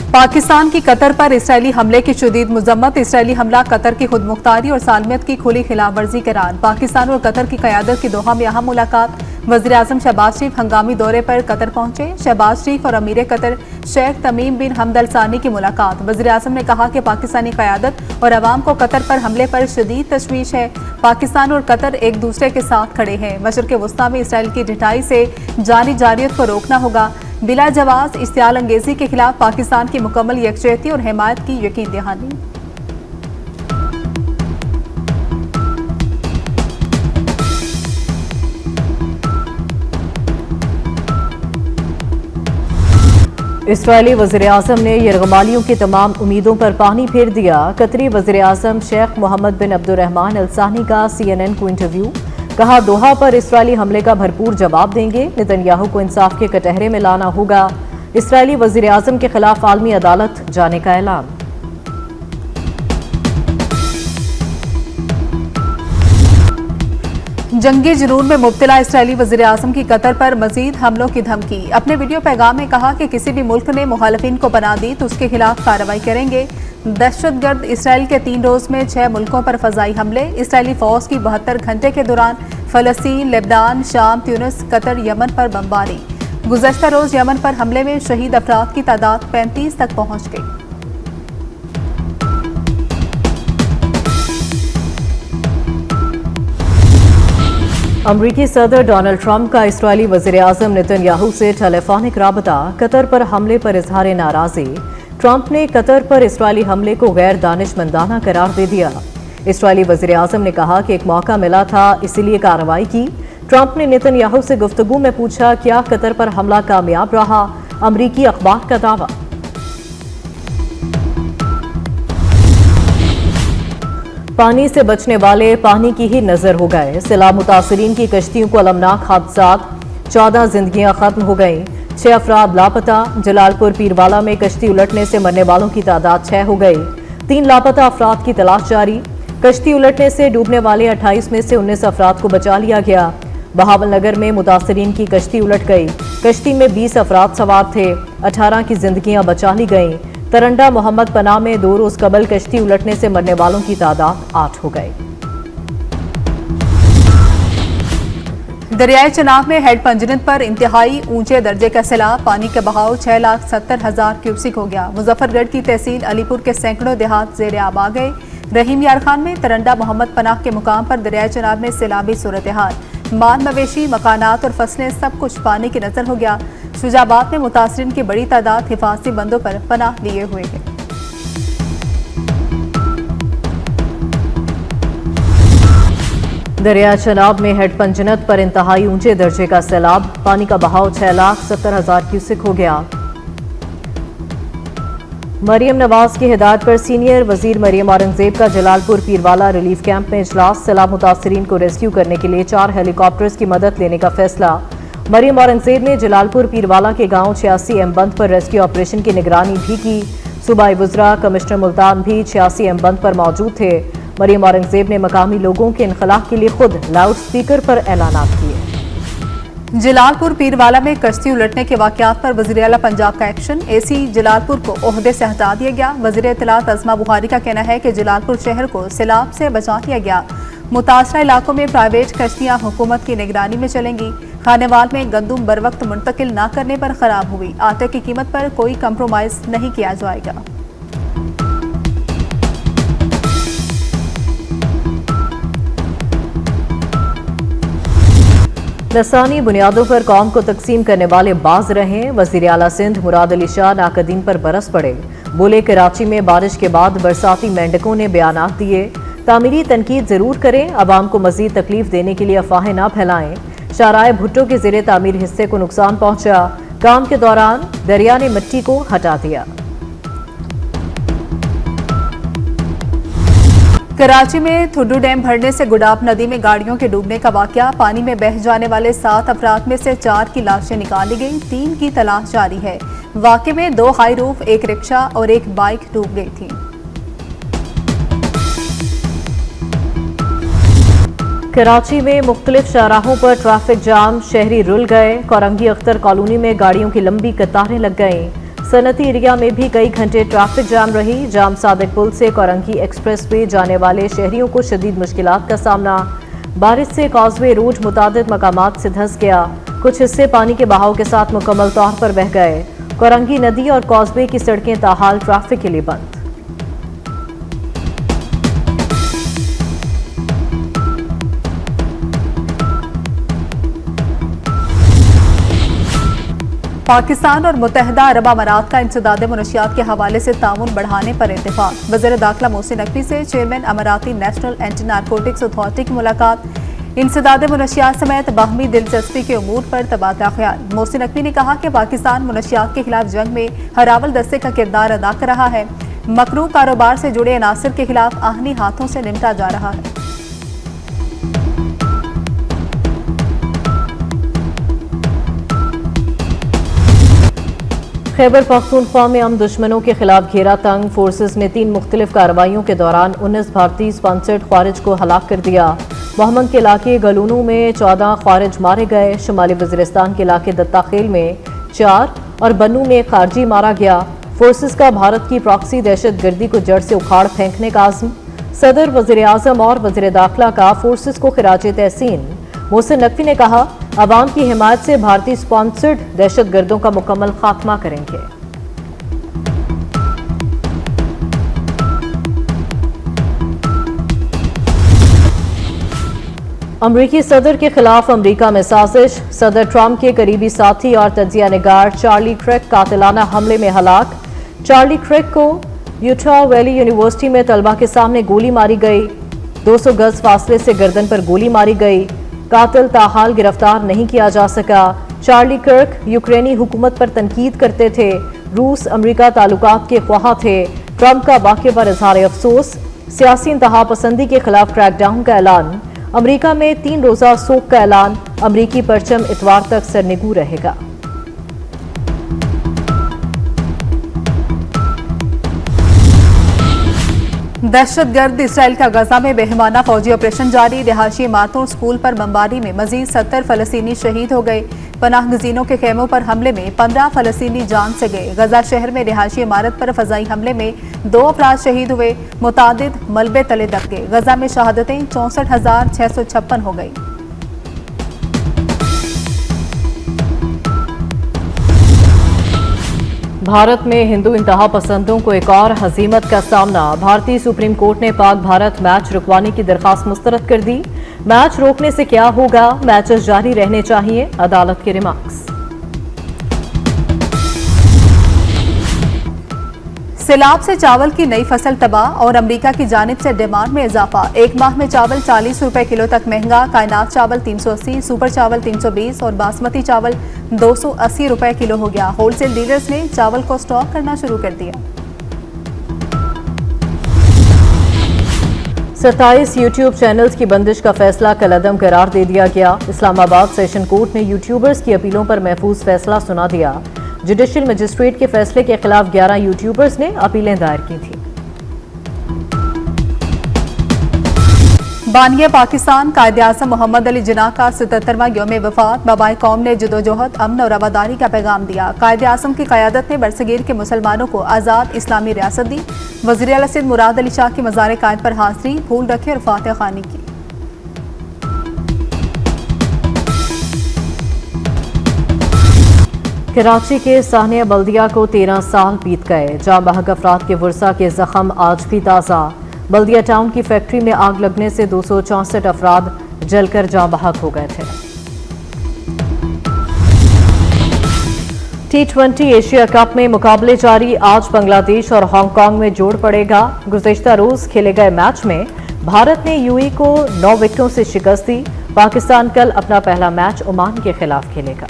पाकिस्तान की कतर पर इसराइली हमले की शदीद मजम्मत। इसराइली हमला कतर की खुदमुख्तारी और सालमियत की खुली खिलाफवर्जी करार। पाकिस्तान और कतर की क़यादत की दोहा में अहम मुलाकात। वज़ीर-ए-आज़म शहबाज शरीफ हंगामी दौरे पर कतर पहुंचे। शहबाज शरीफ और अमीर कतर शेख तमीम बिन हमद अल सानी की मुलाकात। वज़ीर-ए-आज़म ने कहा कि पाकिस्तानी क़यादत और अवाम को कतर पर हमले पर शदीद तशवीश है। पाकिस्तान और कतर एक दूसरे के साथ खड़े हैं। मशरिक़ वस्ता में इसराइल की ढिठाई से जारी जारियत को रोकना होगा। बिला जवाज इश्तियाल अंगेजी के खिलाफ पाकिस्तान की मुकम्मल यकजहती और हिमायत की यकीन दहानी। इसराइली वज़ीर-ए-आज़म ने यरगमालियों की तमाम उम्मीदों पर पानी फेर दिया। कतरी वज़ीर-ए-आज़म शेख मोहम्मद बिन अब्दुर्रहमान अल सानी का CNN को इंटरव्यू। कहा, दोहा पर इसराइली हमले का भरपूर जवाब देंगे। नेतन्याहू को इंसाफ के कटहरे में लाना होगा। इसराइली वज़ीर-ए-आज़म के खिलाफ आलमी अदालत जाने का ऐलान। जंगी जुनून में मुब्तला इसराइली वज़ीर-ए-आज़म की कतर पर मजीद हमलों की धमकी। अपने वीडियो पैगाम में कहा कि किसी भी मुल्क ने मुखालिफिन को पनाह दी तो उसके खिलाफ कार्रवाई करेंगे। दहशतगर्द इसराइल के 3 रोज में 6 मुल्कों पर फजाई हमले। इसराइली फौज की 72 घंटे के दौरान फलस्तीन, लेबनान, शाम, ट्यूनिस, कतर, यमन पर बमबारी। गुज़श्ता रोज यमन पर हमले में शहीद अफराद की तादाद 35 तक पहुंच गई। अमरीकी सदर डोनाल्ड ट्रंप का इसराइली वज़ीर-ए-आज़म नेतन्याहू से टेलीफोनिक राबता। कतर पर हमले पर इजहार नाराज़ी। ट्रंप ने कतर पर इसराइली हमले को गैर दानिशमंदाना करार दे दिया। इसराइली वज़ीर-ए-आज़म ने कहा कि एक मौका मिला था, इसीलिए कार्रवाई की। ट्रंप ने नेतन्याहू से गुफ्तगू में पूछा, क्या कतर पर हमला कामयाब रहा? अमरीकी अखबार का दावा। पानी से बचने वाले पानी की ही नजर हो गए। सैलाब मुतासरीन की कश्तियों को अलमनाक हादसात। 14 जिंदगियां खत्म हो गईं। 6 अफराद लापता। जलालपुर पीरवाला में कश्ती उलटने से मरने वालों की तादाद 6 हो गई। 3 लापता अफराद की तलाश जारी। कश्ती उलटने से डूबने वाले 28 में से 19 अफराद को बचा लिया गया। बहावल नगर में मुतासरीन की कश्ती उलट गई। कश्ती में 20 अफराद सवार थे। 18 की जिंदगियां बचा ली गईं। तरंडा मोहम्मद पनाह में 2 रोज कबल कश्ती उलटने से मरने वालों की तादाद 8 हो गई। दरियाए चनाब में हेड पंजनत पर इंतहाई ऊंचे दर्जे का सैलाब। पानी का बहाव 6,70,000 क्यूसिक हो गया। मुजफ्फरगढ़ की तहसील अलीपुर के सैकड़ों देहात ज़ेर आब आ गए। रहीम यार खान में तरंडा मोहम्मद पनाह के मुकाम पर दरियाए चनाब में सैलाबी सूरत हाल। माल मवेशी, मकानात और फसलें सब कुछ पानी की नजर हो गया। शुजाबाद में मुतासरीन की बड़ी तादाद हिफाजती बंदों पर पनाह लिए हुए है। दरिया चनाब में हेड पंजनत पर इंतहाई ऊंचे दर्जे का सैलाब। पानी का बहाव 6,70,000 क्यूसिक हो गया। मरियम नवाज की हिदायत पर सीनियर वजीर मरियम औरंगजेब का जलालपुर पीरवाला रिलीफ कैंप में इजलास। सैलाब मुतासरीन को रेस्क्यू करने के लिए 4 हेलीकॉप्टर्स की मदद लेने का फैसला। मरियम औरंगजेब ने जलालपुर पीरवाला के गांव 86 बंद पर रेस्क्यू ऑपरेशन की निगरानी भी की। सूबाई वज़रा कमिश्नर मुल्तान भी 86 बंद पर मौजूद थे। मरियम औरंगजेब ने मकामी लोगों के इनखलाह के लिए खुद लाउड स्पीकर पर ऐलानात किए। जलालपुर पीरवाला में कश्ती उलटने के वाकयात पर वज़ीर आला पंजाब का एक्शन। AC जलालपुर को ओहदे से हटा दिया गया। वज़ीर इत्तलात अज़मा बुखारी का कहना है कि जलालपुर शहर को सैलाब से बचा लिया गया। मुतासरा इलाकों में प्राइवेट कश्तियां हुकूमत की निगरानी में चलेंगी। खानेवाल में गंदुम बर वक्त मुंतकिल न करने पर खराब हुई। आटे की कीमत पर कोई कंप्रोमाइज नहीं किया जाएगा। लसानी बुनियादों पर कौम को तकसीम करने वाले बाज रहे। वज़ीर आला सिंध मुराद अली शाह नाकदीन पर बरस पड़े। बोले, कराची में बारिश के बाद बरसाती मेंढकों ने बयानात दिए। तामीरी तनकीद जरूर करें, अवाम को मजीद तकलीफ देने के लिए अफवाहें ना फैलाएं। शाहराह भुट्टो के ज़ेरे तामीर हिस्से को नुकसान पहुंचा। काम के दौरान दरिया ने मिट्टी को हटा दिया। कराची में थुड्डू डैम भरने से गुडाब नदी में गाड़ियों के डूबने का वाकया। पानी में बह जाने वाले 7 अफराद में से 4 की लाशें निकाली गई। 3 की तलाश जारी है। वाकये में 2 हाई रूफ, 1 रिक्शा और 1 बाइक डूब गई थी। कराची में मुख्तलिफ शाहराहों पर ट्रैफिक जाम। शहरी रुल गए। कोरंगी अख्तर कॉलोनी में गाड़ियों की लंबी कतारें लग गईं। सनती एरिया में भी कई घंटे ट्रैफिक जाम रही। जाम सादिक पुल से कोरंगी एक्सप्रेसवे जाने वाले शहरियों को शदीद मुश्किलात का सामना। बारिश से कॉजवे रोड मुतादिद मकामात से धंस गया। कुछ हिस्से पानी के बहाव के साथ मुकम्मल तौर पर बह गए। कोरंगी नदी और कॉजवे की सड़कें ताहाल ट्रैफिक के लिए बंद। पाकिस्तान और मुत्तहिदा अरब अमारात का इंसदाद मुनशियात के हवाले से ताउन बढ़ाने पर इत्तेफाक। वज़ीर दाखिला मोहसिन नकवी से चेयरमैन अमाराती नेशनल एंटी नारकोटिक्स अथॉरिटी की मुलाकात। इंसदाद मुनशियात समेत बाहमी दिलचस्पी के उमूर पर तबादला ख्याल। मोहसिन नकवी ने कहा कि पाकिस्तान मुनशियात के खिलाफ जंग में हरावल दस्ते का किरदार अदा कर रहा है। मकरूह कारोबार से जुड़े अनासर के खिलाफ आहनी हाथों से निपटा जा रहा है। खैबर पख्तूनख्वा में हम दुश्मनों के खिलाफ घेरा तंग। फोर्सेस ने 3 मुख्तलिफ कार्रवाइयों के दौरान 19 भारतीय स्पॉन्सर्ड ख्वारिज को हलाक कर दिया। मोहम्मद के इलाके गलूनू में 14 ख्वारिज मारे गए। शुमाली वज़ीरिस्तान के इलाके दत्ताखेल में 4 और बन्नू में एक खारजी मारा गया। फोर्सेस का भारत की प्रॉक्सी दहशत गर्दी को जड़ से उखाड़ फेंकने का आज़म। सदर, वज़ीर आज़म और वज़ीर दाखिला का फोर्सेस को खिराज तहसीन। मोहसिन नकवी ने कहा, अवाम की हिमायत से भारतीय स्पॉन्सर्ड दहशत गर्दों का मुकम्मल खात्मा करेंगे। अमरीकी सदर के खिलाफ अमरीका में साजिश। सदर ट्रंप के करीबी साथी और तजिया निगार चार्ली क्रेग कातिलाना हमले में हलाक। चार्ली क्रेग को यूटा वैली यूनिवर्सिटी में तलबा के सामने गोली मारी गई। 200 गज फासले से गर्दन पर गोली मारी गई। कातिल ताहाल गिरफ्तार नहीं किया जा सका। चार्ली कर्क यूक्रेनी हुकूमत पर तनकीद करते थे। रूस अमरीका ताल्लुकात के ख्वाह थे। ट्रंप का वाक़े पर इजहार अफसोस। सियासी इंतहा पसंदी के खिलाफ क्रैकडाउन का ऐलान। अमरीका में 3 रोज़ा सोग का ऐलान। अमरीकी परचम इतवार तक सरनिगू रहेगा। दहशतगर्द इसराइल का गजा में बेहमाना फौजी ऑपरेशन जारी। रिहायशी इमारतों और स्कूल पर बमबारी में मजीद 70 फलस्तीनी शहीद हो गए। पनाहगजीनों के खेमों पर हमले में 15 फलस्तीनी जान से गए। गजा शहर में रिहायशी इमारत पर फजाई हमले में 2 अफराद शहीद हुए। मुतादिद मलबे तले दब गए। गजा में शहादतें 64,656 हो गई। भारत में हिंदू इंतहा पसंदों को एक और हजीमत का सामना। भारतीय सुप्रीम कोर्ट ने पाक भारत मैच रुकवाने की दरखास्त मुस्तरद कर दी। मैच रोकने से क्या होगा, मैचेस जारी रहने चाहिए, अदालत के रिमार्क्स। सैलाब से चावल की नई फसल तबाह और अमेरिका की जानिब से डिमांड में इजाफा। एक माह में चावल 40 रुपए किलो तक महंगा। कायनात चावल 380, सुपर चावल 320 और बासमती चावल 280 रुपए किलो हो गया। होलसेल डीलर्स ने चावल को स्टॉक करना शुरू कर दिया। 27 यूट्यूब चैनल्स की बंदिश का फैसला कलअदम करार दे दिया गया। इस्लामाबाद सेशन कोर्ट ने यूट्यूबर्स की अपीलों पर महफूज फैसला सुना दिया। जुडिशियल मजिस्ट्रेट के फैसले के खिलाफ 11 यूट्यूबर्स ने अपीलें दायर की थी। बानिया पाकिस्तान कायदे आज़म मोहम्मद अली जिन्ना का 77वां यौम वफात। बाबाए कौम ने जदोजहद, अमन और रवादारी का पैगाम दिया। कायदे आज़म की क़यादत ने बरसगीर के मुसलमानों को आज़ाद इस्लामी रियासत दी। वज़ीर आला सिंध मुराद अली शाह की मज़ार कायद पर हाज़री, फूल रखे और फातिहा ख़वानी की। कराची के सानिया बल्दिया को 13 साल बीत गए। जाँ बहक अफराद के वर्सा के जख्म आज भी ताज़ा। बल्दिया टाउन की फैक्ट्री में आग लगने से 264 अफराद जलकर जाँ बहक हो गए थे। T20 एशिया कप में मुकाबले जारी। आज बांग्लादेश और हांगकांग में जोड़ पड़ेगा। गुज़िश्ता रोज खेले गए मैच में भारत ने यूएई को 9 विकेटों से शिकस्त दी। पाकिस्तान कल अपना पहला मैच ओमान के खिलाफ खेलेगा।